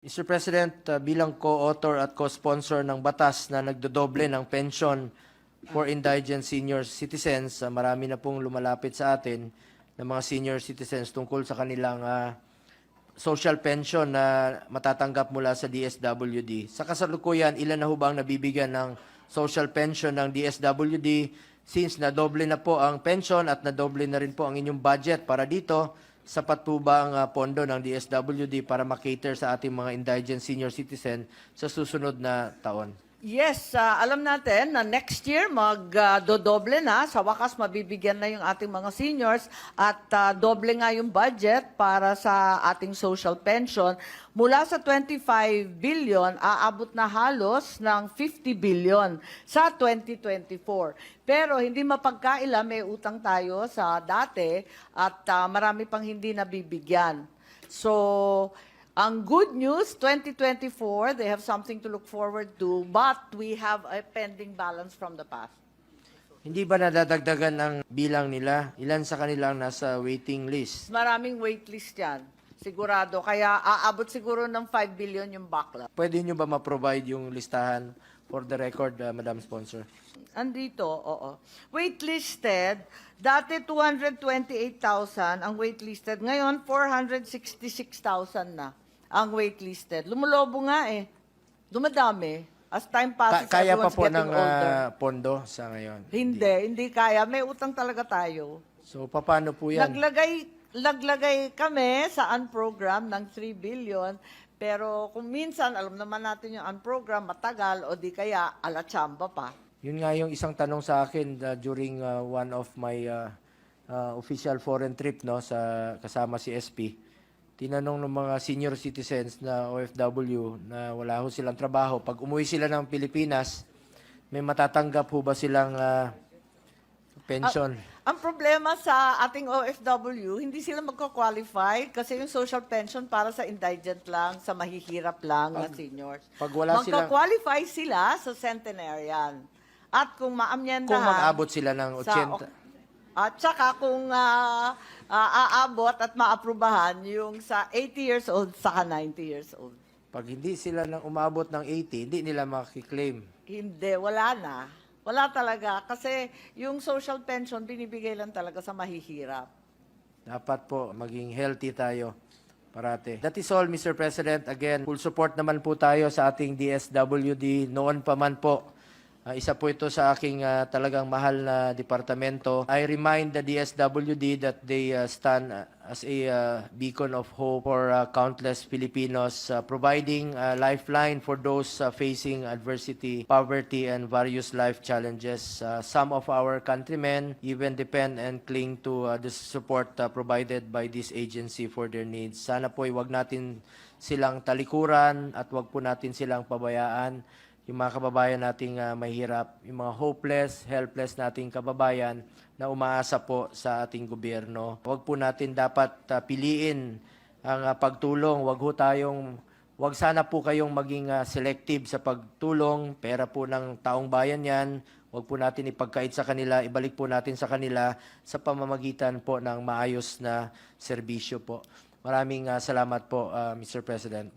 Mr. President, bilang co-author at co-sponsor ng batas na nagdodoble ng pension for indigent senior citizens, marami na pong lumalapit sa atin ng mga senior citizens tungkol sa kanilang social pension na matatanggap mula sa DSWD. Sa kasalukuyan, ilan na ho ba ang nabibigyan ng social pension ng DSWD since nadoble na po ang pension at nadoble na rin po ang inyong budget para dito? Sapat po ba ang pondo ng DSWD para makater sa ating mga indigent senior citizen sa susunod na taon? Yes, alam natin na next year magdodoble na. Sa wakas, mabibigyan na yung ating mga seniors at doble nga yung budget para sa ating social pension. Mula sa 25 billion, aabot na halos ng 50 billion sa 2024. Pero hindi mapagkaila, may utang tayo sa dati at marami pang hindi nabibigyan. So, ang good news, 2024, they have something to look forward to, but we have a pending balance from the past. Hindi ba nadadagdagan ang bilang nila? Ilan sa kanilang nasa waiting list? Maraming waitlist yan, sigurado. Kaya aabot siguro ng 5 billion yung backlog. Pwede nyo ba ma-provide yung listahan for the record, Madam Sponsor? Andito, oo. Waitlisted, dati 228,000 ang waitlisted. Ngayon, 466,000 na ang waitlisted. Lumulobo nga eh. Dumadami. As time passes, Kaya pa everyone's po ng getting older. pondo sa ngayon? Hindi kaya. May utang talaga tayo. So, paano po yan? Naglagay kami sa unprogram ng 3 billion, pero kung minsan, alam naman natin yung unprogram, matagal, o di kaya alatsamba pa. Yun nga yung isang tanong sa akin during one of my official foreign trip sa kasama si SP. Tinanong ng mga senior citizens na OFW na wala ho silang trabaho. Pag umuwi sila ng Pilipinas, may matatanggap ho ba silang pension? Ang problema sa ating OFW, hindi sila magko-qualify kasi yung social pension para sa indigent lang, sa mahihirap lang na seniors. Pag wala silang... Magko-qualify sila sa centenarian. At kung maamyendahan... Kung mag-abot sila ng 80... At saka kung aabot at maaprubahan yung sa 80 years old saka 90 years old. Pag hindi sila nang umabot ng 80, hindi nila makiklaim. Hindi, wala na. Wala talaga. Kasi yung social pension, binibigay lang talaga sa mahihirap. Dapat po maging healthy tayo parate. That is all, Mr. President. Again, full support naman po tayo sa ating DSWD. Noon pa man po, isa po ito sa aking talagang mahal na departamento. I remind the DSWD that they stand as a beacon of hope for countless Filipinos, providing a lifeline for those facing adversity, poverty, and various life challenges. Some of our countrymen even depend and cling to the support provided by this agency for their needs. Sana po wag natin silang talikuran at wag po natin silang pabayaan. Yung mga kababayan nating mahirap, yung mga hopeless, helpless nating kababayan na umaasa po sa ating gobyerno. Huwag po natin dapat piliin ang pagtulong. Huwag sana po kayong maging selective sa pagtulong. Pera po ng taong bayan yan. Huwag po natin ipagkait sa kanila, ibalik po natin sa kanila sa pamamagitan po ng maayos na serbisyo po. Maraming salamat po, Mr. President.